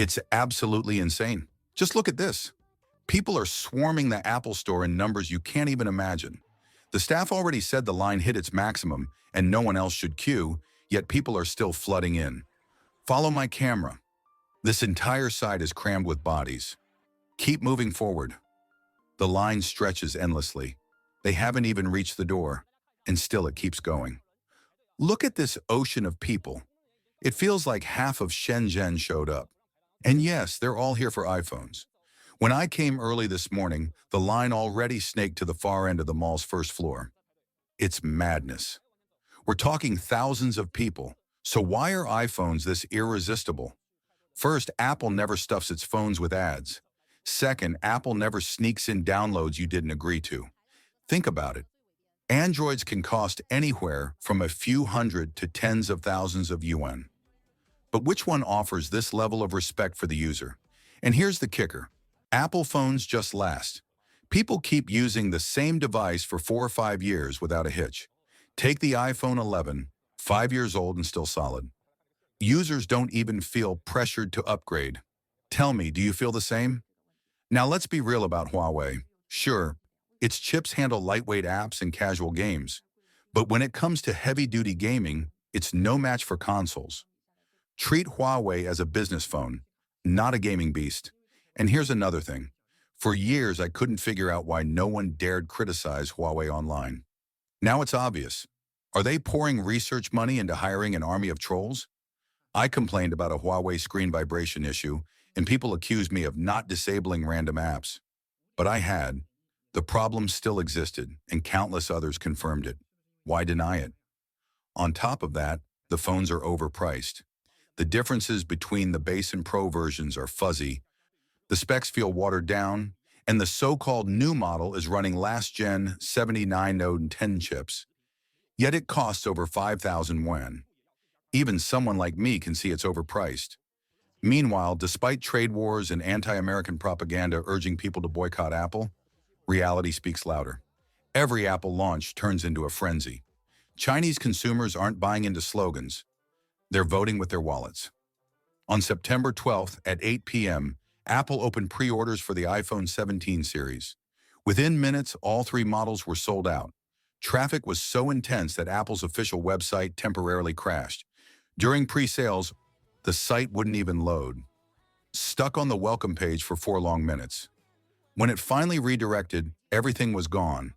It's absolutely insane. Just look at this. People are swarming the Apple Store in numbers you can't even imagine. The staff already said the line hit its maximum and no one else should queue, yet people are still flooding in. Follow my camera. This entire side is crammed with bodies. Keep moving forward. The line stretches endlessly. They haven't even reached the door, and still it keeps going. Look at this ocean of people. It feels like half of Shenzhen showed up. And yes, they're all here for iPhones. When I came early this morning, the line already snaked to the far end of the mall's first floor. It's madness. We're talking thousands of people. So why are iPhones this irresistible? First, Apple never stuffs its phones with ads. Second, Apple never sneaks in downloads you didn't agree to. Think about it. Androids can cost anywhere from a few hundred to tens of thousands of yuan. But which one offers this level of respect for the user? And here's the kicker. Apple phones just last. People keep using the same device for 4 or 5 years without a hitch. Take the iPhone 11, 5 years old and still solid. Users don't even feel pressured to upgrade. Tell me, do you feel the same? Now let's be real about Huawei. Sure, its chips handle lightweight apps and casual games. But when it comes to heavy-duty gaming, it's no match for consoles. Treat Huawei as a business phone, not a gaming beast. And here's another thing. For years, I couldn't figure out why no one dared criticize Huawei online. Now it's obvious. Are they pouring research money into hiring an army of trolls? I complained about a Huawei screen vibration issue, and people accused me of not disabling random apps. But I had. The problem still existed, and countless others confirmed it. Why deny it? On top of that, the phones are overpriced. The differences between the base and Pro versions are fuzzy. The specs feel watered down, and the so-called new model is running last-gen 79 Node 10 chips. Yet it costs over 5,000 yuan. Even someone like me can see it's overpriced. Meanwhile, despite trade wars and anti-American propaganda urging people to boycott Apple, reality speaks louder. Every Apple launch turns into a frenzy. Chinese consumers aren't buying into slogans. They're voting with their wallets. On September 12th at 8 p.m., Apple opened pre-orders for the iPhone 17 series. Within minutes, all 3 models were sold out. Traffic was so intense that Apple's official website temporarily crashed. During pre-sales, the site wouldn't even load. Stuck on the welcome page for 4 long minutes. When it finally redirected, everything was gone.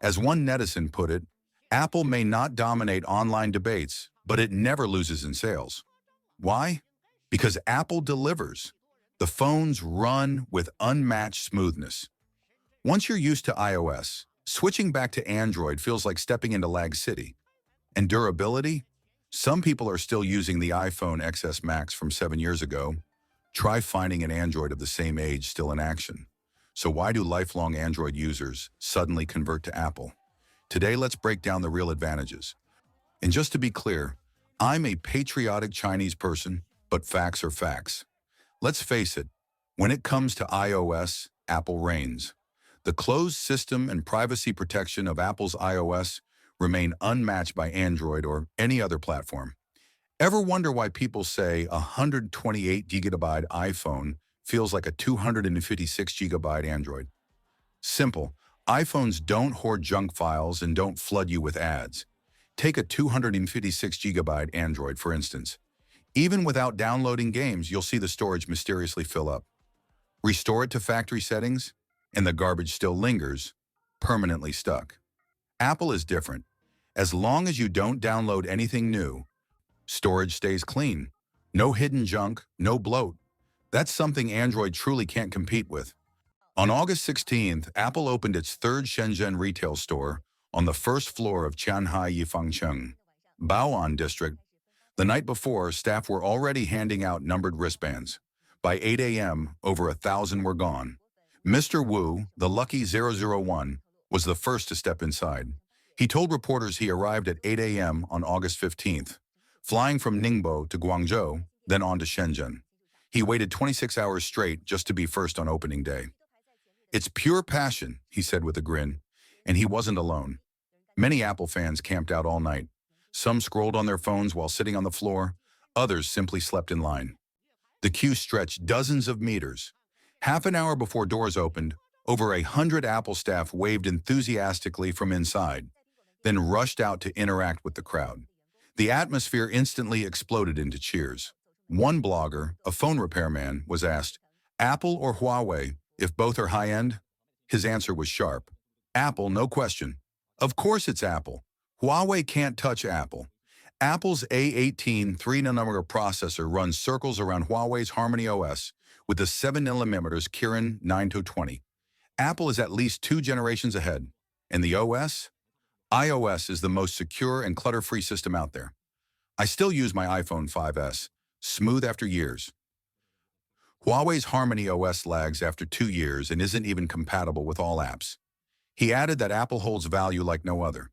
As one netizen put it, Apple may not dominate online debates, but it never loses in sales. Why? Because Apple delivers. The phones run with unmatched smoothness. Once you're used to iOS, switching back to Android feels like stepping into Lag City. And durability? Some people are still using the iPhone XS Max from 7 years ago. Try finding an Android of the same age still in action. So why do lifelong Android users suddenly convert to Apple? Today, let's break down the real advantages. And just to be clear, I'm a patriotic Chinese person, but facts are facts. Let's face it, when it comes to iOS, Apple reigns. The closed system and privacy protection of Apple's iOS remain unmatched by Android or any other platform. Ever wonder why people say a 128GB iPhone feels like a 256GB Android? Simple. iPhones don't hoard junk files and don't flood you with ads. Take a 256GB Android, for instance. Even without downloading games, you'll see the storage mysteriously fill up. Restore it to factory settings, and the garbage still lingers, permanently stuck. Apple is different. As long as you don't download anything new, storage stays clean. No hidden junk, no bloat. That's something Android truly can't compete with. On August 16th, Apple opened its 3rd Shenzhen retail store on the first floor of Qianhai Yifangcheng, Bao'an district. The night before, staff were already handing out numbered wristbands. By 8 a.m., over 1,000 were gone. Mr. Wu, the lucky 001, was the first to step inside. He told reporters he arrived at 8 a.m. on August 15th, flying from Ningbo to Guangzhou, then on to Shenzhen. He waited 26 hours straight just to be first on opening day. "It's pure passion," he said with a grin, and he wasn't alone. Many Apple fans camped out all night. Some scrolled on their phones while sitting on the floor, others simply slept in line. The queue stretched dozens of meters. Half an hour before doors opened, over 100 Apple staff waved enthusiastically from inside, then rushed out to interact with the crowd. The atmosphere instantly exploded into cheers. One blogger, a phone repairman, was asked, Apple or Huawei, if both are high-end? His answer was sharp. Apple, no question. Of course it's Apple. Huawei can't touch Apple. Apple's A18 3nm processor runs circles around Huawei's Harmony OS with the 7nm Kirin 920. Apple is at least 2 generations ahead. And the OS? iOS is the most secure and clutter-free system out there. I still use my iPhone 5S, smooth after years. Huawei's Harmony OS lags after 2 years and isn't even compatible with all apps. He added that Apple holds value like no other.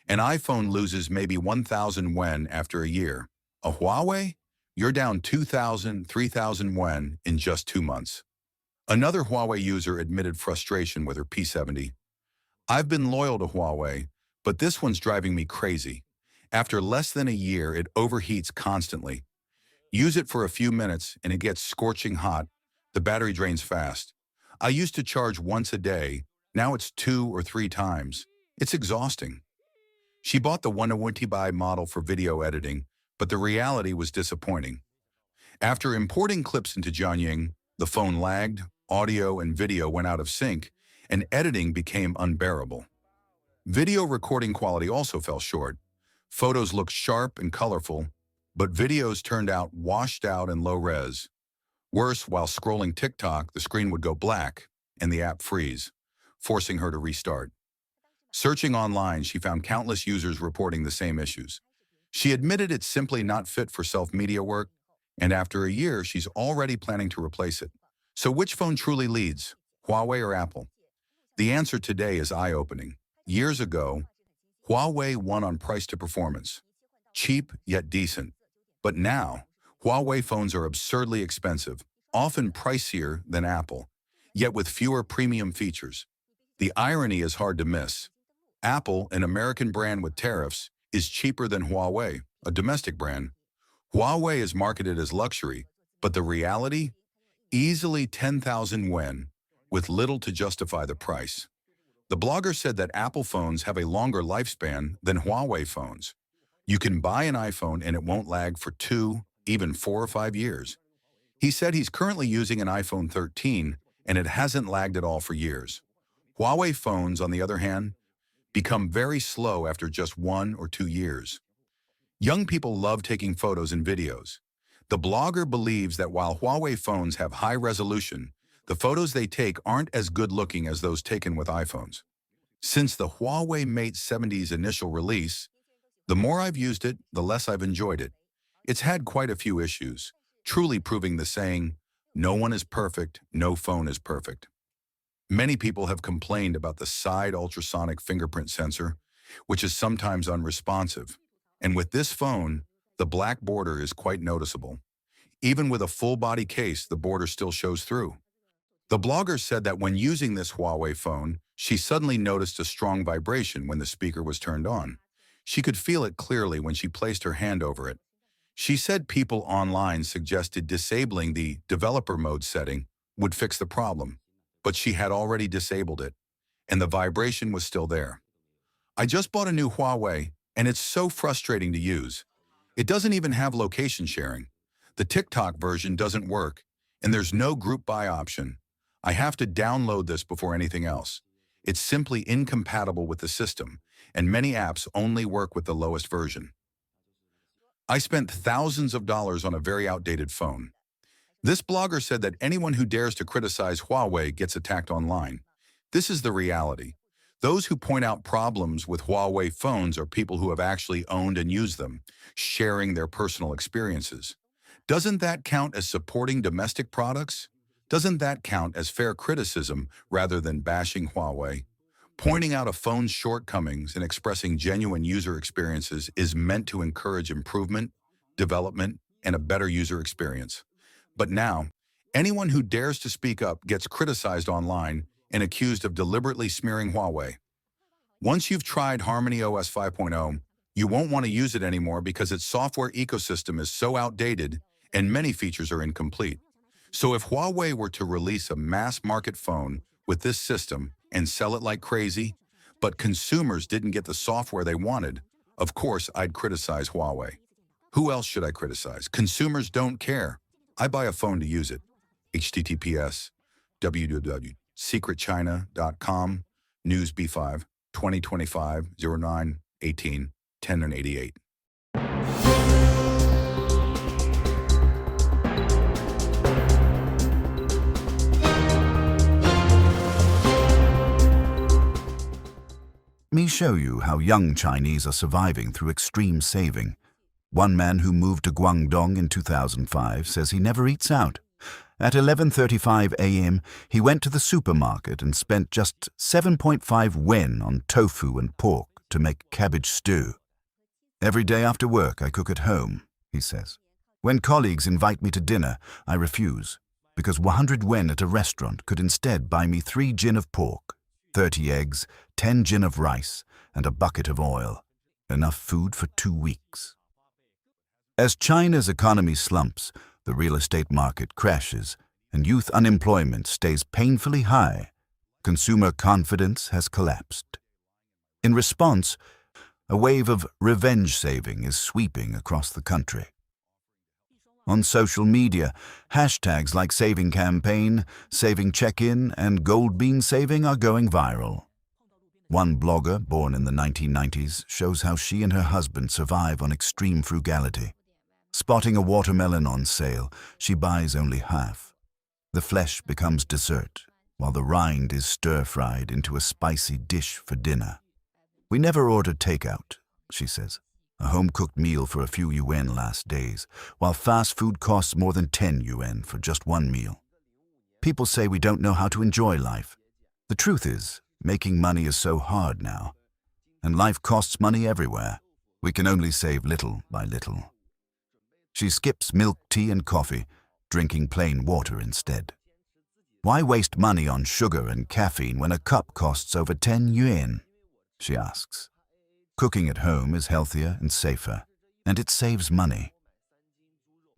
An iPhone loses maybe 1,000 yuan after a year. A Huawei? You're down 2,000, 3,000 yuan in just 2 months. Another Huawei user admitted frustration with her P70. I've been loyal to Huawei, but this one's driving me crazy. After less than a year, it overheats constantly. Use it for a few minutes and it gets scorching hot. The battery drains fast. I used to charge once a day. Now it's 2 or 3 times. It's exhausting. She bought the 120 model for video editing, but the reality was disappointing. After importing clips into Jianying, the phone lagged, audio and video went out of sync, and editing became unbearable. Video recording quality also fell short. Photos looked sharp and colorful, but videos turned out washed out and low-res. Worse, while scrolling TikTok, the screen would go black and the app freeze, forcing her to restart. Searching online, she found countless users reporting the same issues. She admitted it's simply not fit for self-media work, and after a year, she's already planning to replace it. So which phone truly leads, Huawei or Apple? The answer today is eye-opening. Years ago, Huawei won on price to performance. Cheap, yet decent. But now, Huawei phones are absurdly expensive, often pricier than Apple, yet with fewer premium features. The irony is hard to miss. Apple, an American brand with tariffs, is cheaper than Huawei, a domestic brand. Huawei is marketed as luxury, but the reality? Easily 10,000 yuan, with little to justify the price. The blogger said that Apple phones have a longer lifespan than Huawei phones. You can buy an iPhone and it won't lag for 2, even 4 or 5 years. He said he's currently using an iPhone 13 and it hasn't lagged at all for years. Huawei phones, on the other hand, become very slow after just 1 or 2 years. Young people love taking photos and videos. The blogger believes that while Huawei phones have high resolution, the photos they take aren't as good-looking as those taken with iPhones. Since the Huawei Mate 70's initial release, the more I've used it, the less I've enjoyed it. It's had quite a few issues, truly proving the saying, no one is perfect, no phone is perfect. Many people have complained about the side ultrasonic fingerprint sensor, which is sometimes unresponsive. And with this phone, the black border is quite noticeable. Even with a full-body case, the border still shows through. The blogger said that when using this Huawei phone, she suddenly noticed a strong vibration when the speaker was turned on. She could feel it clearly when she placed her hand over it. She said people online suggested disabling the developer mode setting would fix the problem, but she had already disabled it, and the vibration was still there. I just bought a new Huawei, and it's so frustrating to use. It doesn't even have location sharing. The TikTok version doesn't work, and there's no group buy option. I have to download this before anything else. It's simply incompatible with the system, and many apps only work with the lowest version. I spent thousands of dollars on a very outdated phone. This blogger said that anyone who dares to criticize Huawei gets attacked online. This is the reality. Those who point out problems with Huawei phones are people who have actually owned and used them, sharing their personal experiences. Doesn't that count as supporting domestic products? Doesn't that count as fair criticism rather than bashing Huawei? Pointing out a phone's shortcomings and expressing genuine user experiences is meant to encourage improvement, development, and a better user experience. But now, anyone who dares to speak up gets criticized online and accused of deliberately smearing Huawei. Once you've tried Harmony OS 5.0, you won't want to use it anymore because its software ecosystem is so outdated and many features are incomplete. So if Huawei were to release a mass-market phone with this system and sell it like crazy, but consumers didn't get the software they wanted, of course I'd criticize Huawei. Who else should I criticize? Consumers don't care. I buy a phone to use it. HTTPS www.secretchina.com News B5 2025 09 18 10 and 88. Me show you how young Chinese are surviving through extreme saving. One man who moved to Guangdong in 2005 says he never eats out. At 11:35 a.m., he went to the supermarket and spent just 7.5 yuan on tofu and pork to make cabbage stew. Every day after work, I cook at home, he says. When colleagues invite me to dinner, I refuse, because 100 yuan at a restaurant could instead buy me 3 jin of pork, 30 eggs, 10 jin of rice, and a bucket of oil. Enough food for 2 weeks. As China's economy slumps, the real estate market crashes, and youth unemployment stays painfully high, consumer confidence has collapsed. In response, a wave of revenge saving is sweeping across the country. On social media, hashtags like Saving Campaign, Saving Check-in, and Gold Bean Saving are going viral. One blogger, born in the 1990s, shows how she and her husband survive on extreme frugality. Spotting a watermelon on sale, she buys only half. The flesh becomes dessert, while the rind is stir-fried into a spicy dish for dinner. We never ordered takeout, she says. A home-cooked meal for a few yuan lasts days, while fast food costs more than 10 yuan for just one meal. People say we don't know how to enjoy life. The truth is, making money is so hard now, and life costs money everywhere. We can only save little by little. She skips milk, tea, and coffee, drinking plain water instead. Why waste money on sugar and caffeine when a cup costs over 10 yuan? She asks. Cooking at home is healthier and safer, and it saves money.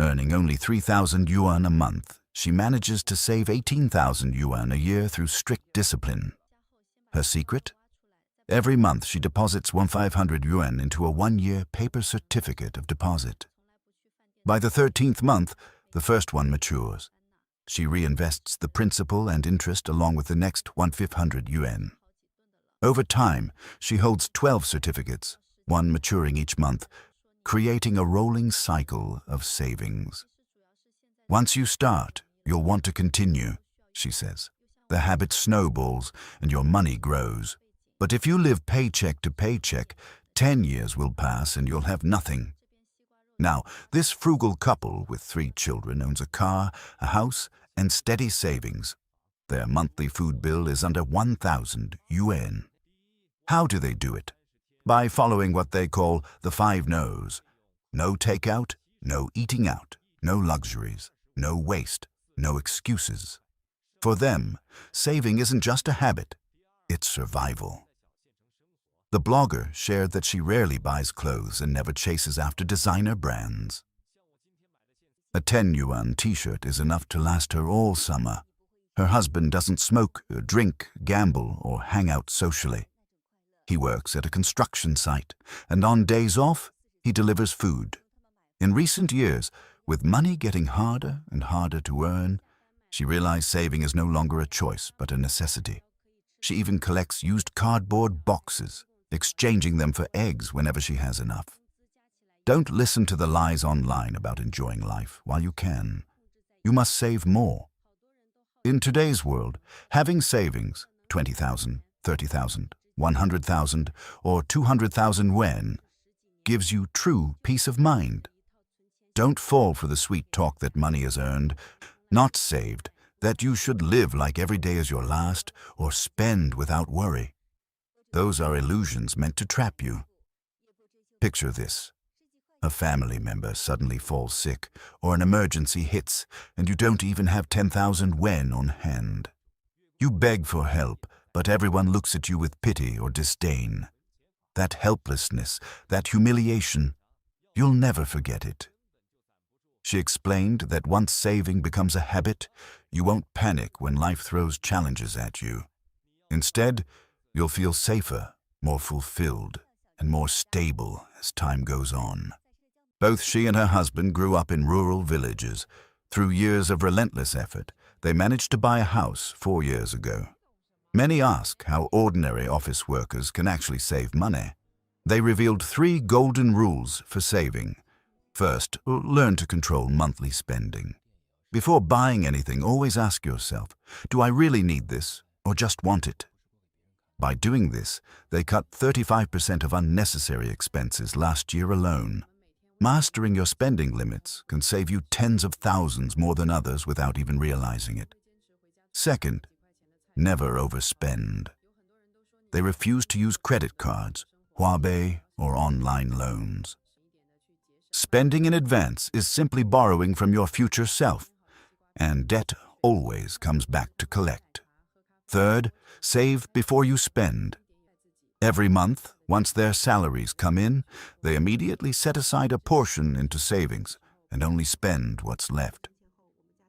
Earning only 3,000 yuan a month, she manages to save 18,000 yuan a year through strict discipline. Her secret? Every month she deposits 1,500 yuan into a 1-year paper certificate of deposit. By the 13th month, the first one matures. She reinvests the principal and interest along with the next 1,500 yuan. Over time, she holds 12 certificates, one maturing each month, creating a rolling cycle of savings. Once you start, you'll want to continue, she says. The habit snowballs and your money grows. But if you live paycheck to paycheck, 10 years will pass and you'll have nothing. Now, this frugal couple with 3 children owns a car, a house, and steady savings. Their monthly food bill is under 1,000 yuan. How do they do it? By following what they call the 5 no's. No takeout, no eating out, no luxuries, no waste, no excuses. For them, saving isn't just a habit, it's survival. The blogger shared that she rarely buys clothes and never chases after designer brands. A 10 yuan t-shirt is enough to last her all summer. Her husband doesn't smoke, drink, gamble, or hang out socially. He works at a construction site, and on days off, he delivers food. In recent years, with money getting harder and harder to earn, she realized saving is no longer a choice but a necessity. She even collects used cardboard boxes, exchanging them for eggs whenever she has enough. Don't listen to the lies online about enjoying life while you can. You must save more. In today's world, having savings, 20,000, 30,000, 100,000, or 200,000 yuan, gives you true peace of mind. Don't fall for the sweet talk that money is earned, not saved, that you should live like every day is your last, or spend without worry. Those are illusions meant to trap you. Picture this. A family member suddenly falls sick, or an emergency hits, and you don't even have 10,000 yuan on hand. You beg for help, but everyone looks at you with pity or disdain. That helplessness, that humiliation, you'll never forget it. She explained that once saving becomes a habit, you won't panic when life throws challenges at you. Instead, you'll feel safer, more fulfilled, and more stable as time goes on. Both she and her husband grew up in rural villages. Through years of relentless effort, they managed to buy a house 4 years ago. Many ask how ordinary office workers can actually save money. They revealed 3 golden rules for saving. First, learn to control monthly spending. Before buying anything, always ask yourself, do I really need this or just want it? By doing this, they cut 35% of unnecessary expenses last year alone. Mastering your spending limits can save you tens of thousands more than others without even realizing it. Second, never overspend. They refuse to use credit cards, Huabei, or online loans. Spending in advance is simply borrowing from your future self, and debt always comes back to collect. Third, save before you spend. Every month, once their salaries come in, they immediately set aside a portion into savings and only spend what's left.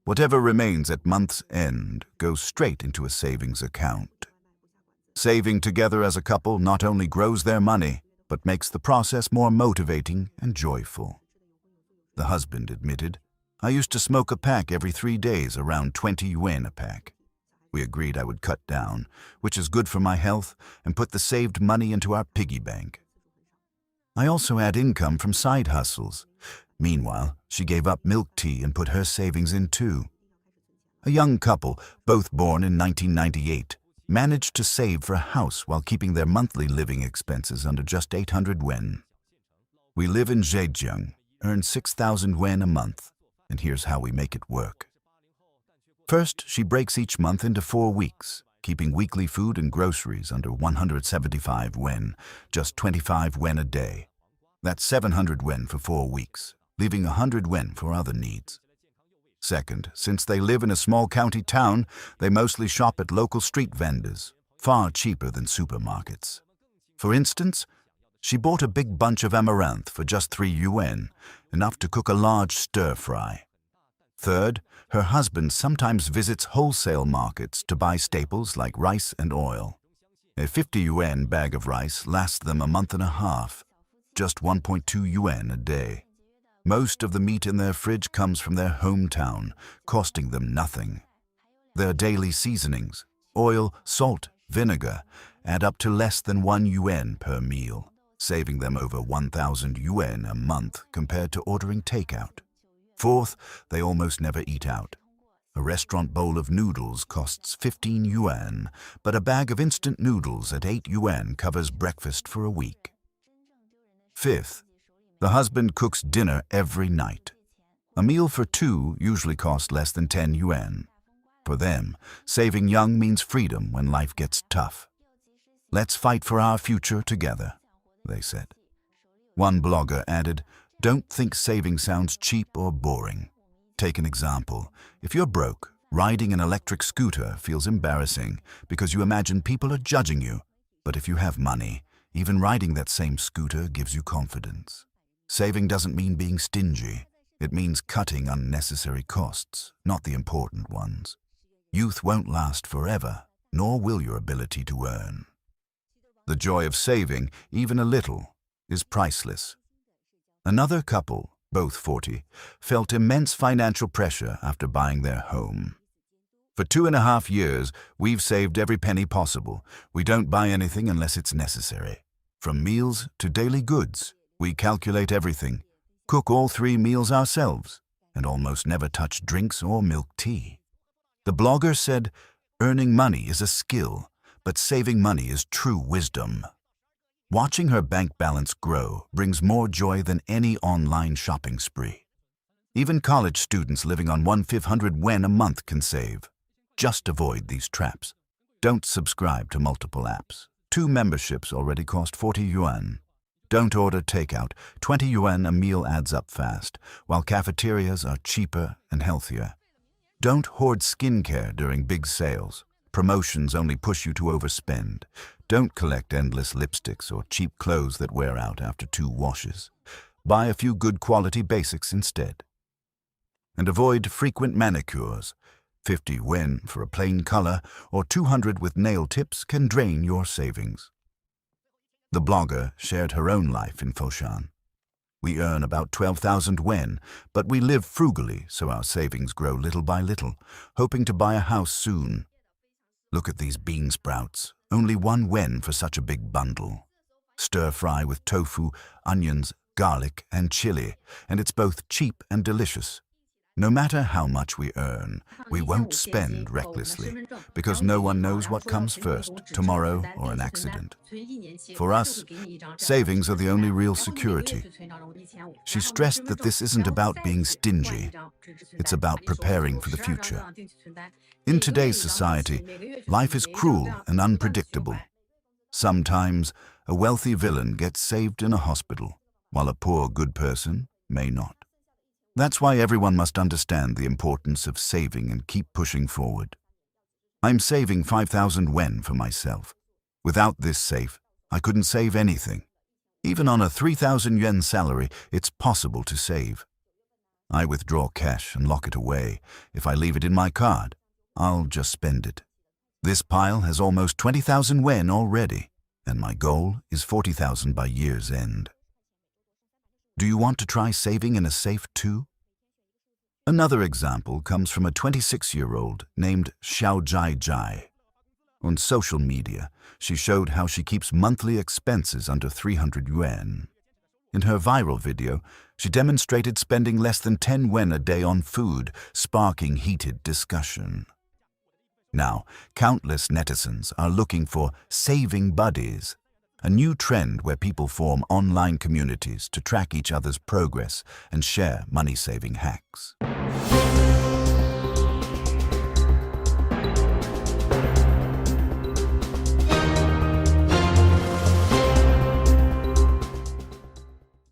Whatever remains at month's end goes straight into a savings account. Saving together as a couple not only grows their money, but makes the process more motivating and joyful. The husband admitted, I used to smoke a pack every 3 days, around 20 yuan a pack. We agreed I would cut down, which is good for my health, and put the saved money into our piggy bank. I also had income from side hustles. Meanwhile, she gave up milk tea and put her savings in too. A young couple, both born in 1998, managed to save for a house while keeping their monthly living expenses under just 800 yuan. We live in Zhejiang, earn 6,000 yuan a month, and here's how we make it work. First, she breaks each month into 4 weeks, keeping weekly food and groceries under 175 yuan, just 25 yuan a day. That's 700 yuan for 4 weeks, leaving 100 yuan for other needs. Second, since they live in a small county town, they mostly shop at local street vendors, far cheaper than supermarkets. For instance, she bought a big bunch of amaranth for just 3 yuan, enough to cook a large stir-fry. Third, her husband sometimes visits wholesale markets to buy staples like rice and oil. A 50 yuan bag of rice lasts them a month and a half, just 1.2 yuan a day. Most of the meat in their fridge comes from their hometown, costing them nothing. Their daily seasonings, oil, salt, vinegar, add up to less than 1 yuan per meal, saving them over 1,000 yuan a month compared to ordering takeout. Fourth, they almost never eat out. A restaurant bowl of noodles costs 15 yuan, but a bag of instant noodles at 8 yuan covers breakfast for a week. Fifth, the husband cooks dinner every night. A meal for 2 usually costs less than 10 yuan. For them, saving young means freedom when life gets tough. Let's fight for our future together, they said. One blogger added, don't think saving sounds cheap or boring. Take an example. If you're broke, riding an electric scooter feels embarrassing because you imagine people are judging you. But if you have money, even riding that same scooter gives you confidence. Saving doesn't mean being stingy. It means cutting unnecessary costs, not the important ones. Youth won't last forever, nor will your ability to earn. The joy of saving, even a little, is priceless. Another couple, both 40, felt immense financial pressure after buying their home. For 2.5 years, we've saved every penny possible. We don't buy anything unless it's necessary. From meals to daily goods, we calculate everything, cook all 3 meals ourselves, and almost never touch drinks or milk tea. The blogger said, earning money is a skill, but saving money is true wisdom. Watching her bank balance grow brings more joy than any online shopping spree. Even college students living on 1,500 yuan a month can save. Just avoid these traps. Don't subscribe to multiple apps. 2 memberships already cost 40 yuan. Don't order takeout. 20 yuan a meal adds up fast, while cafeterias are cheaper and healthier. Don't hoard skincare during big sales. Promotions only push you to overspend. Don't collect endless lipsticks or cheap clothes that wear out after 2 washes. Buy a few good quality basics instead. And avoid frequent manicures. 50 yuan for a plain color or 200 with nail tips can drain your savings. The blogger shared her own life in Foshan. We earn about 12,000 yuan, but we live frugally, so our savings grow little by little, hoping to buy a house soon. Look at these bean sprouts, only 1 yuan for such a big bundle. Stir fry with tofu, onions, garlic, and chili, and it's both cheap and delicious. No matter how much we earn, we won't spend recklessly, because no one knows what comes first, tomorrow or an accident. For us, savings are the only real security. She stressed that this isn't about being stingy. It's about preparing for the future. In today's society, life is cruel and unpredictable. Sometimes, a wealthy villain gets saved in a hospital, while a poor good person may not. That's why everyone must understand the importance of saving and keep pushing forward. I'm saving 5,000 yuan for myself. Without this safe, I couldn't save anything. Even on a 3,000 yuan salary, it's possible to save. I withdraw cash and lock it away. If I leave it in my card, I'll just spend it. This pile has almost 20,000 yuan already, and my goal is 40,000 by year's end. Do you want to try saving in a safe too? Another example comes from a 26-year-old named Xiao Jai Jai. On social media, she showed how she keeps monthly expenses under 300 yuan. In her viral video, she demonstrated spending less than 10 yuan a day on food, sparking heated discussion. Now, countless netizens are looking for saving buddies, a new trend where people form online communities to track each other's progress and share money-saving hacks.